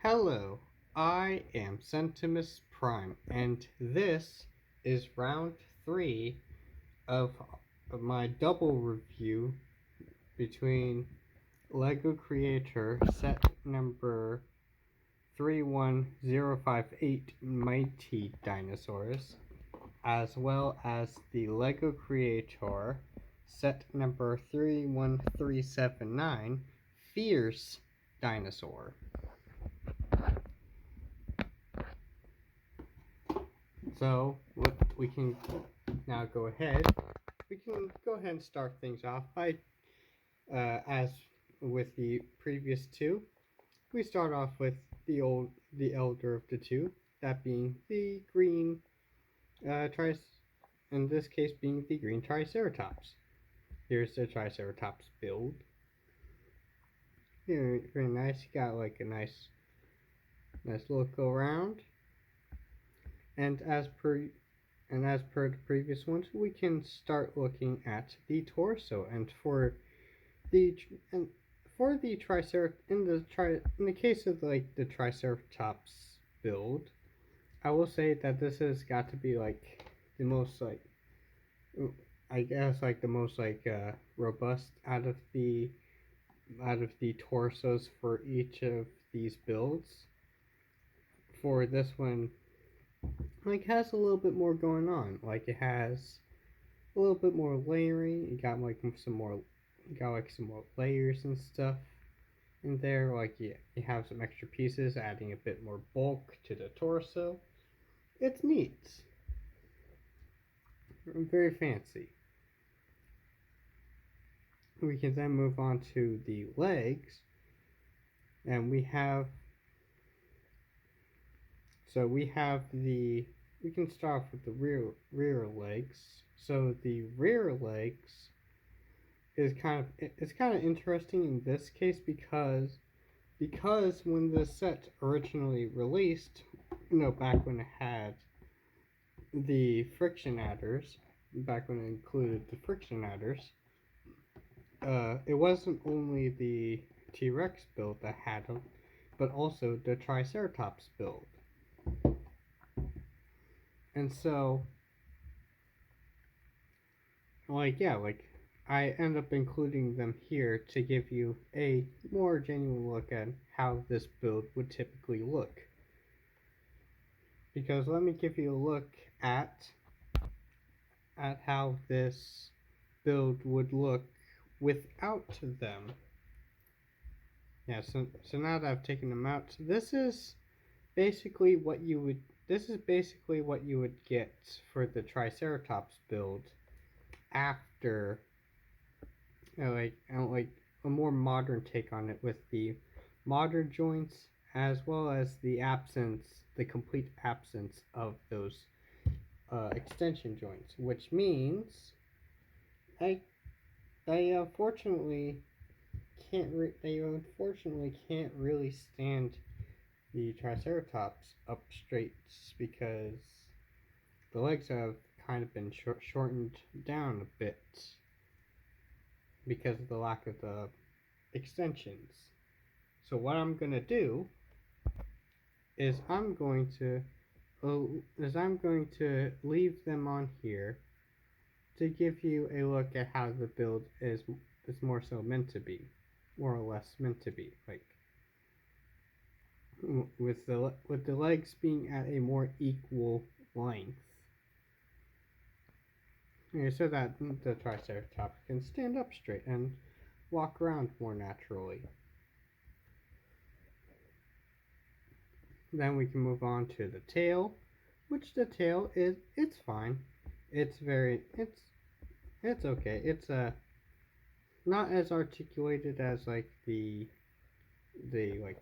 Hello, I am Centimus Prime, and this is round 3 of my double review between LEGO Creator set number 31058 Mighty Dinosaurs, as well as the LEGO Creator set number 31379 Fierce Dinosaur. So we can now go ahead. We can go ahead and start things off by, as with the previous two, we start off with the elder of the two, that being the green, in this case being the green Triceratops. Here's the Triceratops build. Very nice. You got like a nice look around. And as per the previous ones, we can start looking at the torso. And for the Triceratops, in the case of like the Triceratops build, I will say that this has got to be like the most robust out of the torsos for each of these builds. For this one, like, has a little bit more going on. Like, it has a little bit more layering. You got some more layers and stuff in there. Like, you have some extra pieces, adding a bit more bulk to the torso. It's neat. Very fancy. We can then move on to the legs, and we can start off with the rear legs. So the rear legs is kind of interesting in this case because when the set originally released, back when it had the friction adders, back when it included the friction adders, it wasn't only the T-Rex build that had them, but also the Triceratops build. And so, I end up including them here to give you a more genuine look at how this build would typically look. Because let me give you a look at how this build would look without them. Yeah, so now that I've taken them out, this is basically what you would get for the Triceratops build after a more modern take on it, with the modern joints as well as the complete absence of those extension joints, which means they unfortunately can't really stand the Triceratops up straight, because the legs have kind of been shortened down a bit because of the lack of the extensions. So what I'm going to do is I'm going to leave them on here to give you a look at how the build is more or less meant to be, like with the legs being at a more equal length, so that the Triceratops can stand up straight and walk around more naturally. Then we can move on to the tail, which the tail it's fine. It's okay. It's not as articulated as like the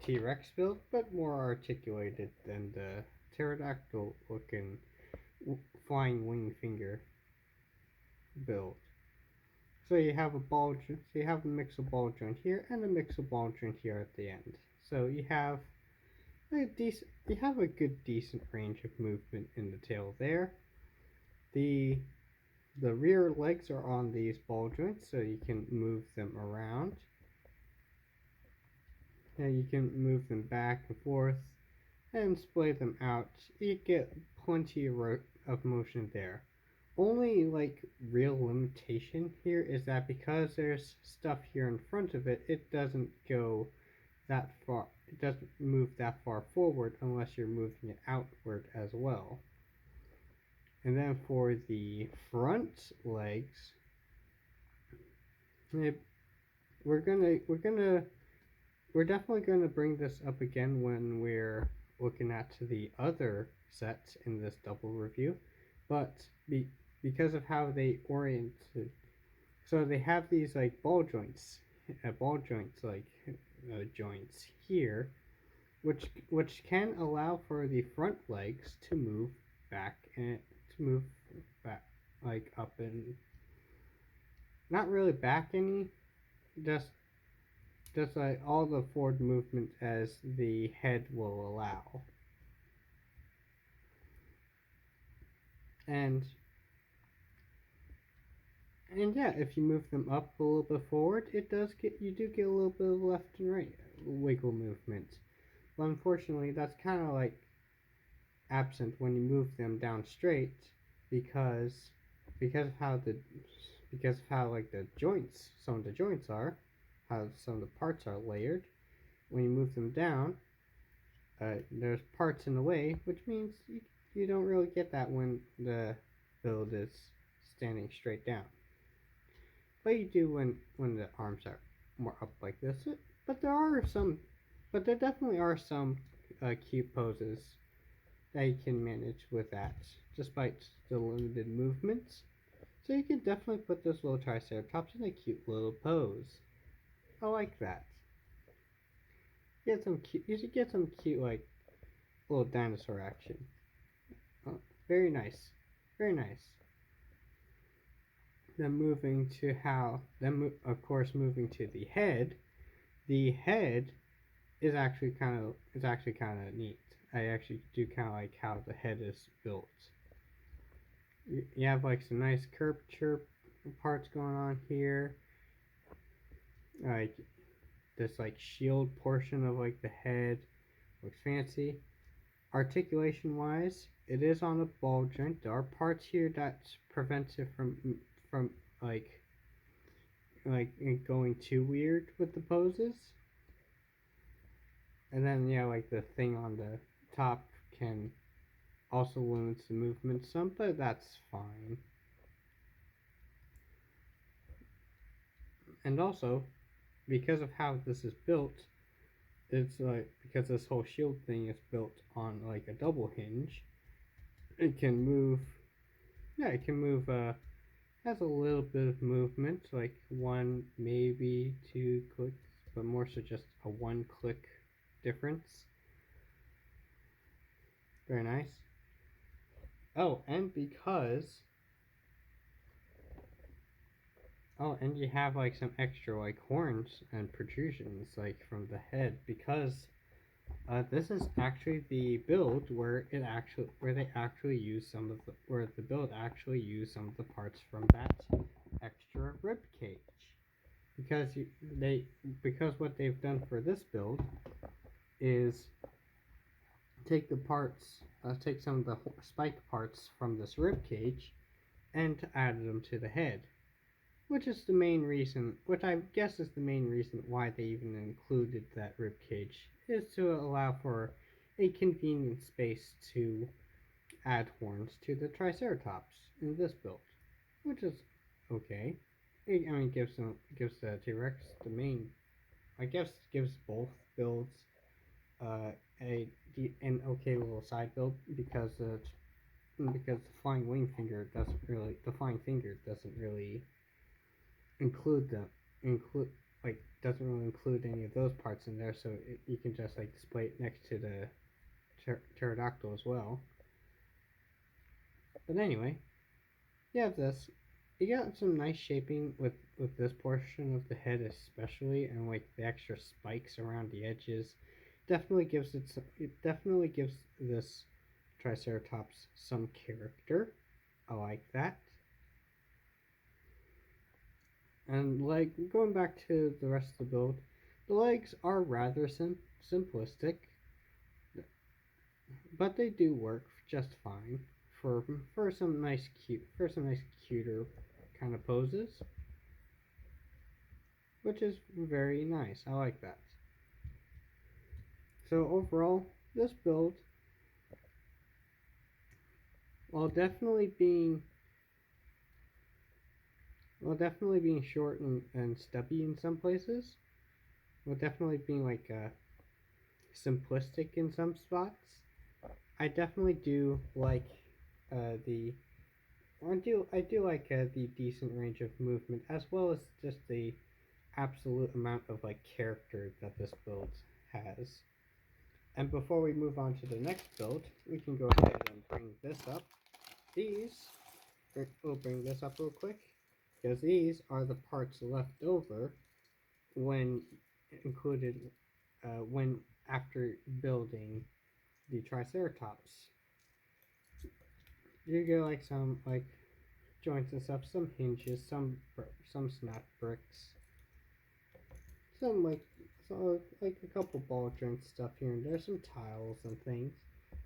T-Rex build, but more articulated than the pterodactyl looking flying wing finger build. So you have a mix of ball joint here and a mix of ball joint here at the end. So you have a decent range of movement in the tail there. The rear legs are on these ball joints, so you can move them around. and you can move them back and forth and splay them out. You get plenty of motion there. Only like real limitation here is that because there's stuff here in front of it, it doesn't go that far. It doesn't move that far forward unless you're moving it outward as well. And then for the front legs, we're definitely gonna bring this up again when we're looking at the other sets in this double review, but because of how they oriented, so they have these like ball joints like joints here, which can allow for the front legs to move back and to move back like up and not really back any, just like all the forward movement as the head will allow. And yeah, if you move them up a little bit forward, you do get a little bit of left and right wiggle movement. But unfortunately, that's kind of like absent when you move them down straight because because of how the because of how like the joints some of the joints are, how some of the parts are layered. When you move them down, there's parts in the way, which means you don't really get that when the build is standing straight down. But you do when the arms are more up like this. But there definitely are some cute poses that you can manage with that, despite the limited movements. So you can definitely put this little Triceratops in a cute little pose. I like that. You should get some cute like little dinosaur action. Oh, very nice, very nice. Then of course moving to the head. The head is actually kind of neat. I actually do kind of like how the head is built. You have like some nice curvature parts going on here, like this like shield portion of like the head looks fancy. Articulation wise, it is on a ball joint. There are parts here that prevents it from like going too weird with the poses. And then yeah, like the thing on the top can also limit the movement some, but that's fine. And also, because of how this is built, it's like because this whole shield thing is built on like a double hinge, it can move. Yeah, it can move. Has a little bit of movement, like one maybe two clicks, but more so just a one click difference. Very nice. Oh, and you have like some extra like horns and protrusions like from the head because this is actually the build where the build actually used some of the parts from that extra rib cage because what they've done for this build is take some of the spike parts from this rib cage and added them to the head, which is the main reason, which I guess is the main reason why they even included that rib cage, is to allow for a convenient space to add horns to the Triceratops in this build, which is okay. It gives the T-Rex the main, I guess gives both builds an okay little side build because the flying finger doesn't really doesn't really include any of those parts in there, so you can just like display it next to the pterodactyl as well. But anyway, you have this. You got some nice shaping with this portion of the head especially, and like the extra spikes around the edges. It definitely gives this Triceratops some character. I like that. And like going back to the rest of the build, The legs are rather simplistic, but they do work just fine for some nice cuter kind of poses, which is very nice. I like that. So overall, this build, while definitely being short and stubby in some places, while definitely being like simplistic in some spots, I definitely do like the I do like the decent range of movement as well as just the absolute amount of like character that this build has. And before we move on to the next build, we can go ahead and bring this up. We'll bring this up real quick because these are the parts left over when included when after building the Triceratops. You get like some like joints and stuff, some hinges, some snap bricks, some like a couple ball joint stuff here and there, some tiles and things,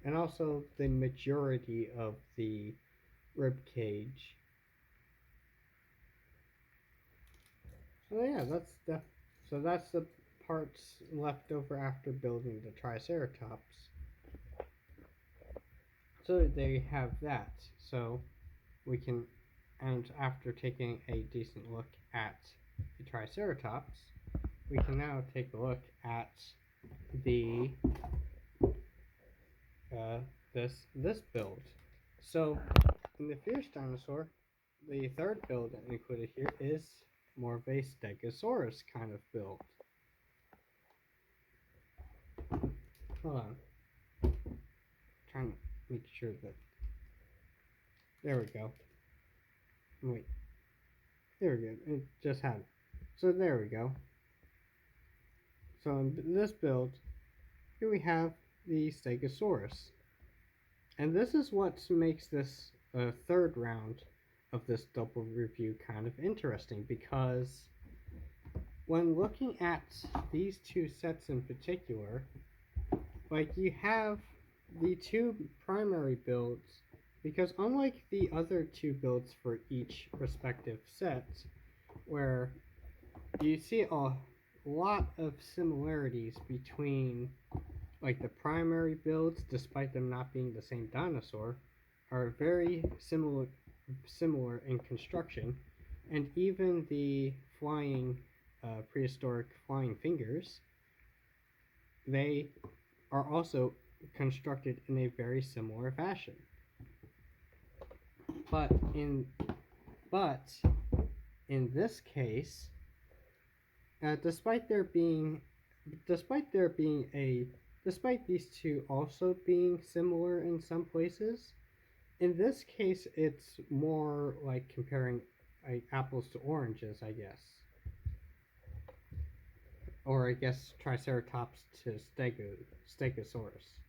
and also the majority of the rib cage. So yeah, that's the parts left over after building the Triceratops. So there you have that. So we can, and after taking a decent look at the Triceratops, we can now take a look at the this build. So in the Fierce Dinosaur, the third build included here is more of a Stegosaurus kind of build. Hold on. Trying to make sure that. There we go. Wait. There we go. It just had it. So there we go. So in this build, here we have the Stegosaurus. And this is what makes this third round of this double review kind of interesting, because when looking at these two sets in particular, like you have the two primary builds, because unlike the other two builds for each respective set, where you see a lot of similarities between like the primary builds, despite them not being the same dinosaur, are very similar in construction, and even the flying prehistoric flying fingers, they are also constructed in a very similar fashion. But in this case, despite these two also being similar in some places, in this case it's more like comparing like apples to oranges, I guess. Or I guess Triceratops to Stegosaurus.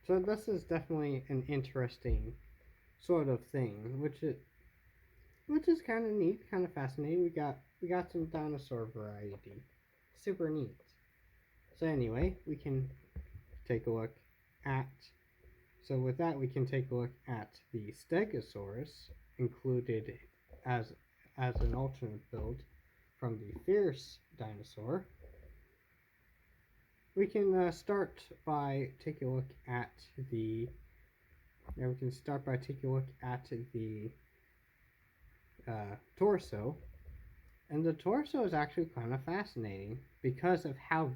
So this is definitely an interesting sort of thing, which is kind of neat, kind of fascinating. We got some dinosaur variety, super neat. So anyway, we can take a look at. So with that, we can take a look at the Stegosaurus included as an alternate build from the Fierce Dinosaur. We can start by taking a look at the. Yeah, we can start by taking a look at the torso, and the torso is actually kind of fascinating because of how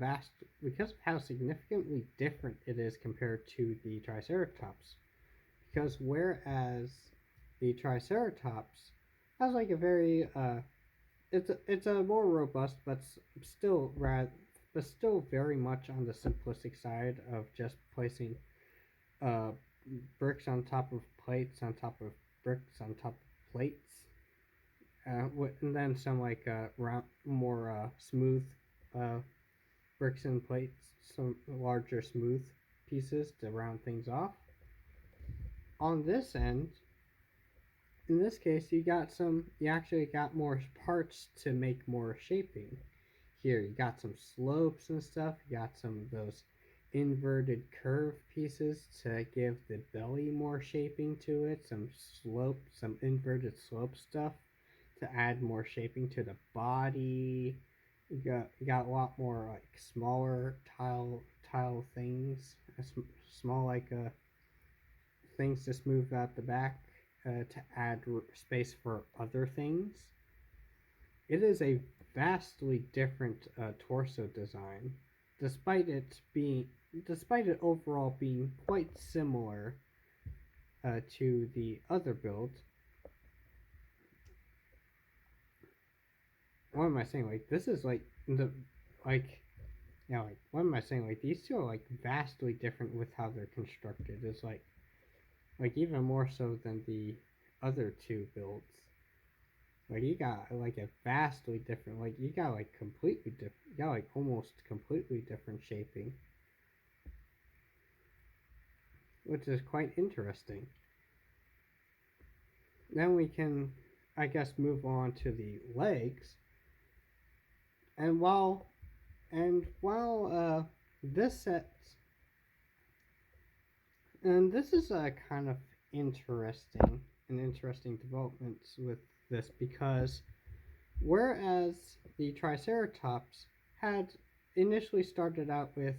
significantly different it is compared to the Triceratops. Because whereas the Triceratops has like a very it's a more robust but still very much on the simplistic side of just placing bricks on top of plates on top of bricks on top of plates, and then some like more smooth bricks and plates, some larger smooth pieces to round things off. On this end, in this case, you actually got more parts to make more shaping. here. You got some slopes and stuff. You got some of those inverted curve pieces to give the belly more shaping to it. Some inverted slope stuff to add more shaping to the body. You got a lot more like smaller tile things, small like things to smooth out the back to add space for other things. It is a vastly different torso design, despite it being, despite it overall being quite similar to the other build. What am I saying? Like this is like the like like what am I saying? Like these two are like vastly different with how they're constructed. It's like even more so than the other two builds. Like you got like a vastly different, like you got like completely different, you got like almost completely different shaping, which is quite interesting. Then we can, I guess, move on to the legs. And while this set, and this is a kind of an interesting development with this because whereas the Triceratops had initially started out with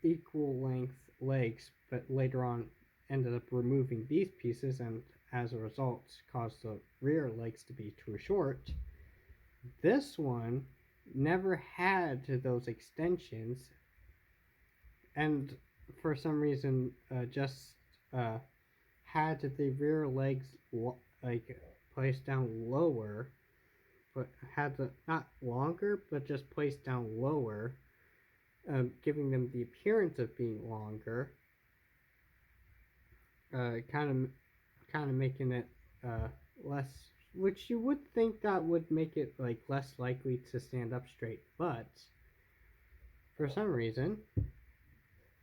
equal length legs, but later on ended up removing these pieces and as a result caused the rear legs to be too short. This one never had those extensions and for some reason just had the rear legs like placed down lower, but had the not longer, but just placed down lower, giving them the appearance of being longer, kind of making it less. Which you would think that would make it like less likely to stand up straight, but for some reason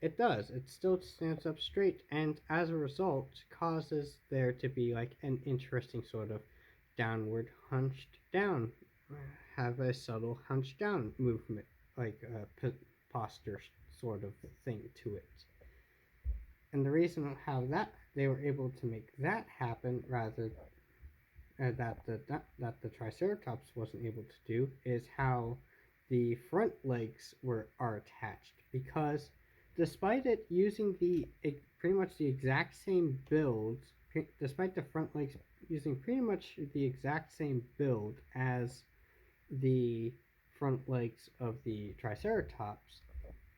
it does. It still stands up straight, and as a result, causes there to be like an interesting sort of downward hunched down, have a subtle hunched down movement, like a posture sort of thing to it. And the reason how that they were able to make that happen rather that the Triceratops wasn't able to do is how the front legs are attached because despite it using pretty much the exact same build, despite the front legs using pretty much the exact same build as the front legs of the Triceratops,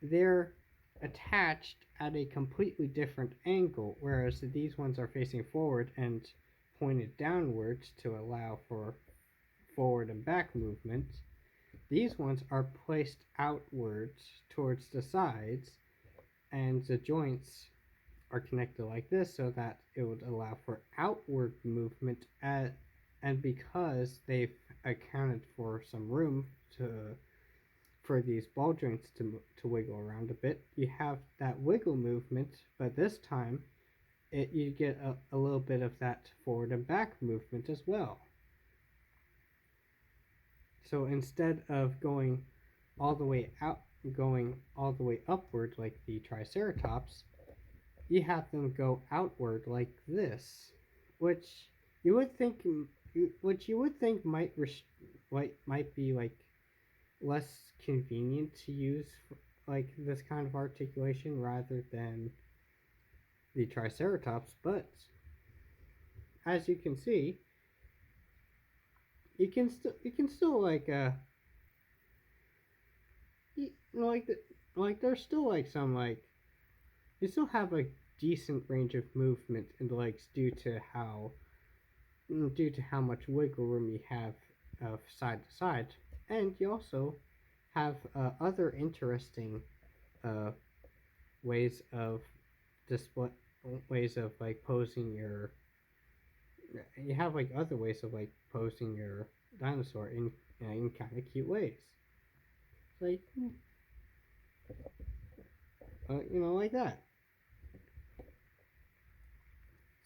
they're attached at a completely different angle, whereas these ones are facing forward and pointed downwards to allow for forward and back movement. These ones are placed outwards towards the sides, and the joints are connected like this so that it would allow for outward movement and because they've accounted for some room for these ball joints to wiggle around a bit, you have that wiggle movement, but this time you get a little bit of that forward and back movement as well. So instead of going all the way upward like the Triceratops, you have them go outward like this, which you would think might be like less convenient to use like this kind of articulation rather than the Triceratops, but as you can see, you can still like like there's still like some like you still have a decent range of movement in the legs due to how much wiggle room you have side to side, and you also have other interesting ways of display ways of like posing your you have like other ways of like posing your dinosaur in kind of cute ways, like like that.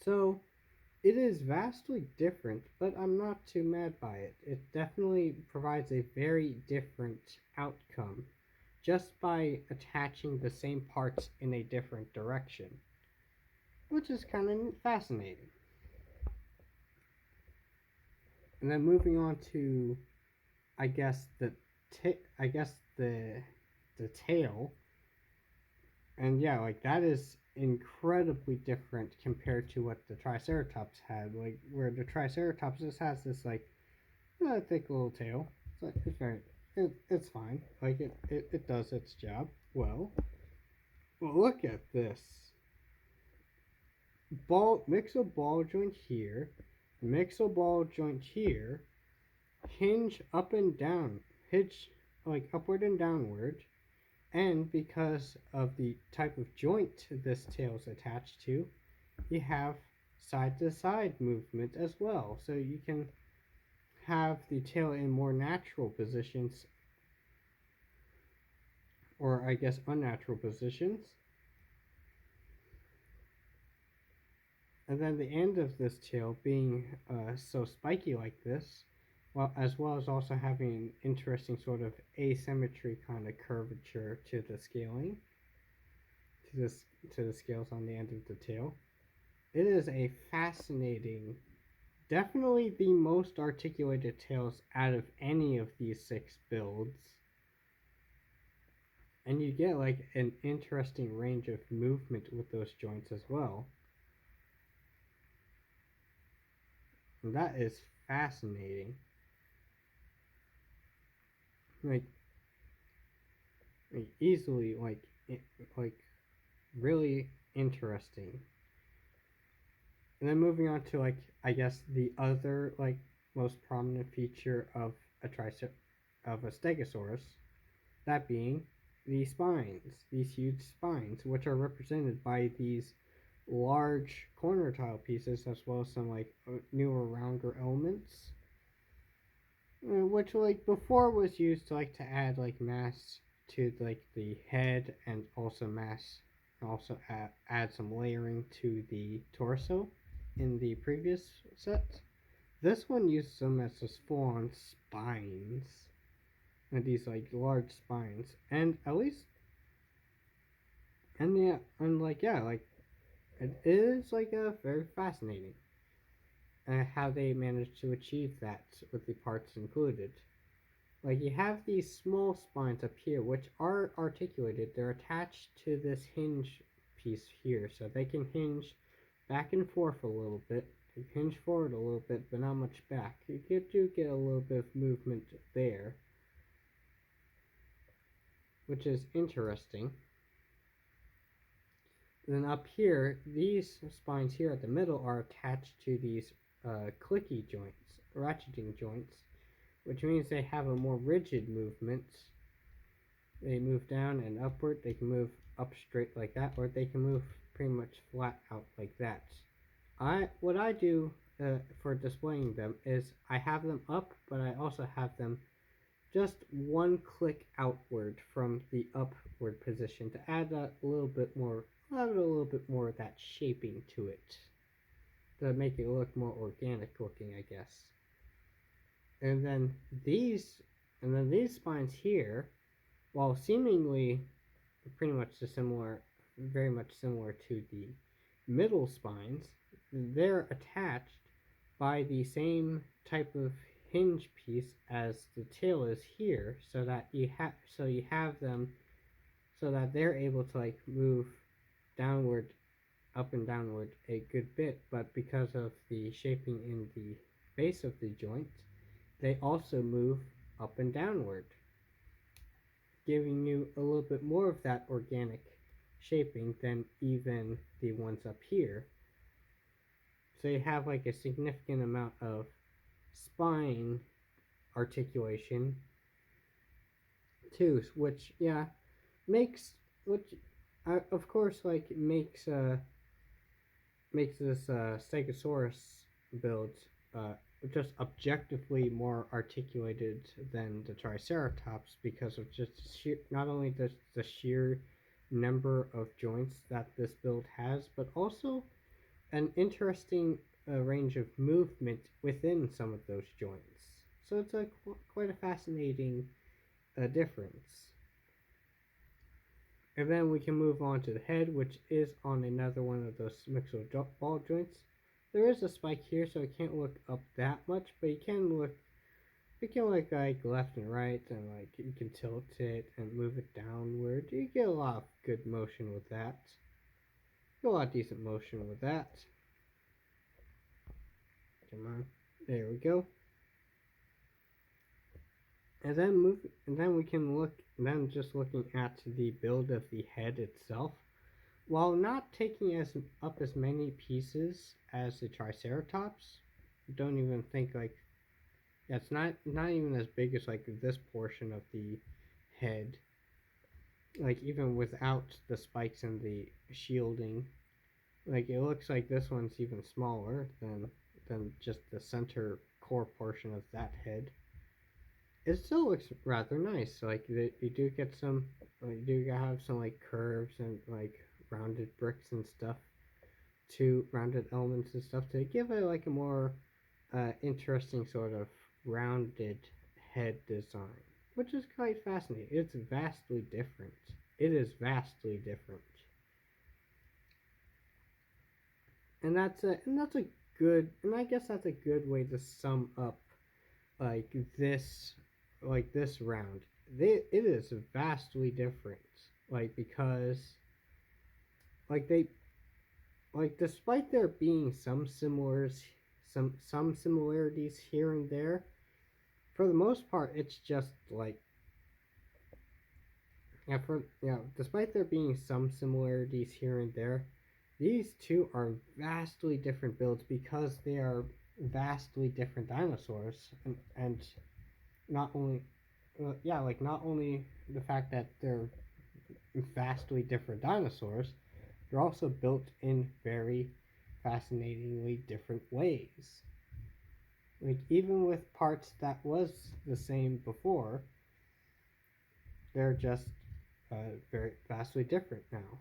So It is vastly different, but I'm not too mad by it. It definitely provides a very different outcome just by attaching the same parts in a different direction, which is kind of fascinating. And then moving on to, I guess I guess the tail, and yeah, like that is incredibly different compared to what the Triceratops had. Like where the Triceratops just has this like thick little tail. It's very it's fine. Like it does its job well. Well, look at this. Mix a ball joint here, mix a ball joint here, hinge up and down, hinge like upward and downward, and because of the type of joint this tail is attached to, you have side to side movement as well. So you can have the tail in more natural positions, or I guess unnatural positions. And then the end of this tail being so spiky like this, well, as well as also having an interesting sort of asymmetry kind of curvature to the scaling, to this to the scales on the end of the tail. It is a fascinating, definitely the most articulated tails out of any of these 6 builds. And you get like an interesting range of movement with those joints as well. And that is fascinating. Like, easily like really interesting. And then moving on to like I guess the other like most prominent feature of a stegosaurus, that being the spines, these huge spines, which are represented by these large corner tile pieces as well as some like newer rounder elements, which like before was used to like to add like mass to like the head and also add some layering to the torso in the previous set. This one uses them as just full-on spines, and these like large spines, and at least, and yeah, and like yeah, like it is like a very fascinating how they managed to achieve that with the parts included. Like you have these small spines up here which are articulated. They're attached to this hinge piece here, so they can hinge back and forth a little bit. You hinge forward a little bit, but not much back. You do get a little bit of movement there, which is interesting. Then up here, these spines here at the middle are attached to these clicky joints, ratcheting joints, which means they have a more rigid movement. They move down and upward. They can move up straight like that, or they can move pretty much flat out like that. What I do for displaying them is I have them up, but I also have them just one click outward from the upward position to add a little bit more of that shaping to it, to make it look more organic looking, I guess. And then these spines here, while seemingly pretty much very much similar to the middle spines, they're attached by the same type of hinge piece as the tail is here, so that you have them so that they're able to like move downward, up and downward a good bit, but because of the shaping in the base of the joint, they also move up and downward, giving you a little bit more of that organic shaping than even the ones up here. So you have like a significant amount of spine articulation too, which yeah makes which of course like makes this Stegosaurus build just objectively more articulated than the Triceratops because of just not only the sheer number of joints that this build has, but also an interesting a range of movement within some of those joints. So it's quite a fascinating difference. And then we can move on to the head, which is on another one of those mixed ball joints. There is a spike here, so it can't look up that much, but you can look like left and right, and like you can tilt it and move it downward. You get a lot of good motion with that. Get a lot of decent motion with that. Come on, there we go. And then we can look. Then just looking at the build of the head itself, while not taking up as many pieces as the Triceratops, don't even think like yeah, it's not even as big as like this portion of the head. Like even without the spikes and the shielding, like it looks like this one's even smaller than just the center core portion of that head. It still looks rather nice. Like you do get some, you do have some like curves and like rounded bricks and stuff, to rounded elements and stuff to give it like a more interesting sort of rounded head design, which is quite fascinating. It's vastly different. It is vastly different, and that's a good, and I guess that's a good way to sum up like this round. It is vastly different, like because like they like despite there being some similarities here and there, for the most part it's just like despite there being some similarities here and there, these two are vastly different builds because they are vastly different dinosaurs, and not only not only the fact that they're vastly different dinosaurs, they're also built in very fascinatingly different ways. Like even with parts that was the same before, they're just very vastly different now.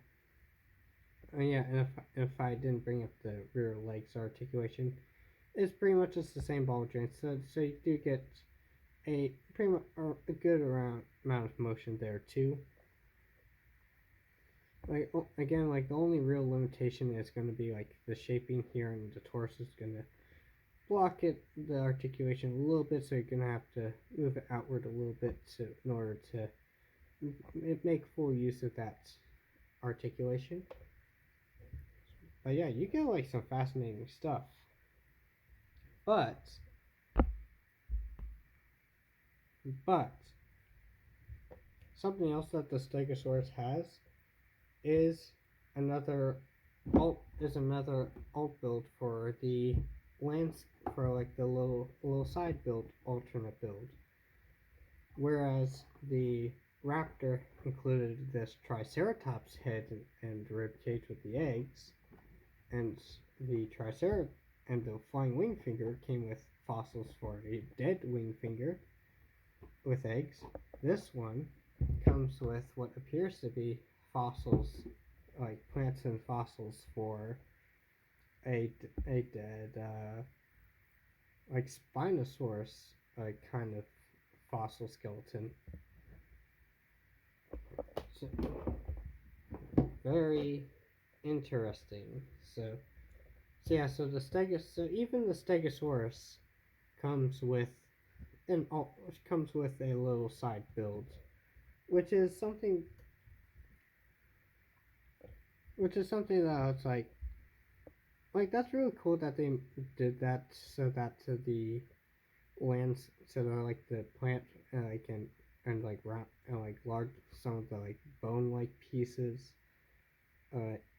Yeah, and if I didn't bring up the rear legs articulation, it's pretty much just the same ball joint. So you do get a pretty much a good amount of motion there too. Like again, like the only real limitation is going to be like the shaping here, and the torso is going to block the articulation a little bit, so you're going to have to move it outward a little bit in order to make full use of that articulation. But yeah, you get like some fascinating stuff. But something else that the Stegosaurus has is another alt build for the lands, for like the little side build, alternate build. Whereas the Raptor included this Triceratops head and ribcage with the eggs, and the flying wing finger came with fossils for a dead wing finger with eggs. This one comes with what appears to be fossils, like plants and fossils for a dead like Spinosaurus kind of fossil skeleton. So, very interesting. So even the Stegosaurus comes with a little side build, which is something that it's like that's really cool that they did that, so that to the lands, so that like the plant and like wrap and like large, some of the like bone like pieces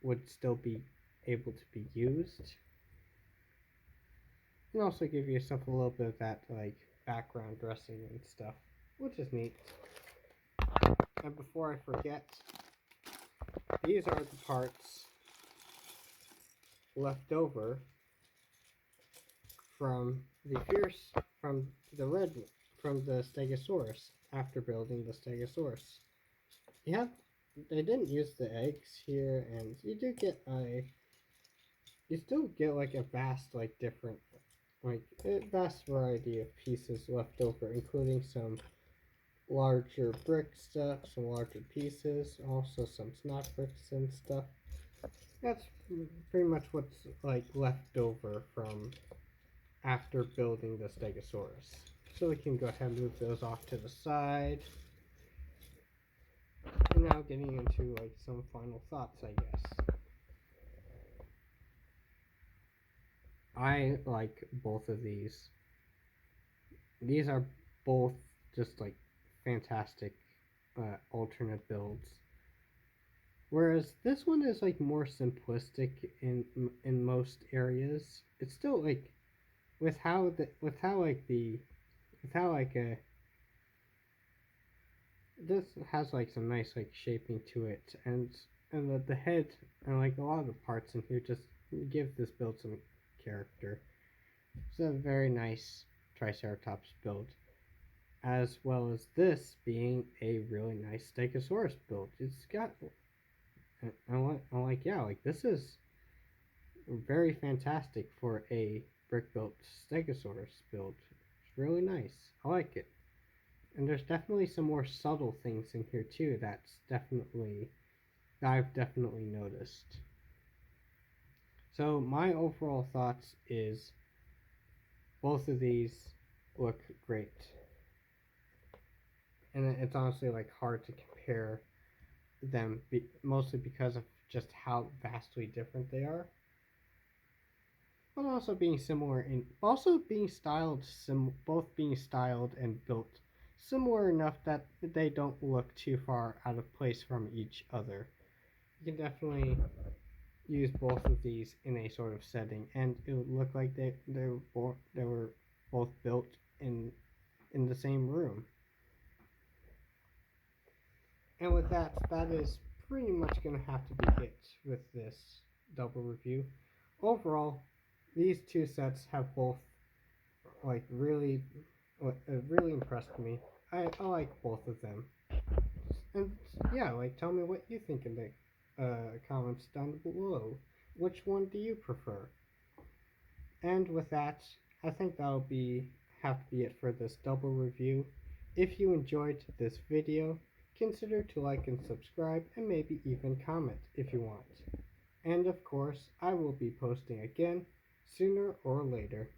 would still be able to be used, and also give yourself a little bit of that like background dressing and stuff, which is neat. And before I forget, these are the parts left over from the Stegosaurus after building the Stegosaurus. Yeah, they didn't use the eggs here, and you do get you still get like a vast like different like a vast variety of pieces left over, including some larger brick stuff, some larger pieces, also some snap bricks and stuff. That's pretty much what's like left over from after building the Stegosaurus. So we can go ahead and move those off to the side. And now getting into like some final thoughts, I guess. I like both of these. These are both just like fantastic alternate builds. Whereas this one is like more simplistic in most areas. It's still like with how like the with how like this has like some nice like shaping to it, and the head and like a lot of the parts in here just give this build some character. It's a very nice Triceratops build, as well as this being a really nice Stegosaurus build. It's got I'm like yeah, like this is very fantastic for a brick built Stegosaurus build. It's really nice. I like it. And there's definitely some more subtle things in here too that I've definitely noticed. So my overall thoughts is both of these look great. And it's honestly like hard to compare them mostly because of just how vastly different they are. But also being similar in also being styled both being styled and built similar enough that they don't look too far out of place from each other. You can definitely use both of these in a sort of setting, and it would look like they were both built in the same room. And with that, that is pretty much going to have to be it with this double review. Overall, these two sets have both like really impressed me. I like both of them. And yeah, like tell me what you think in the comments down below. Which one do you prefer? And with that, I think that'll be have to be it for this double review. If you enjoyed this video, consider to like and subscribe and maybe even comment if you want. And of course, I will be posting again sooner or later.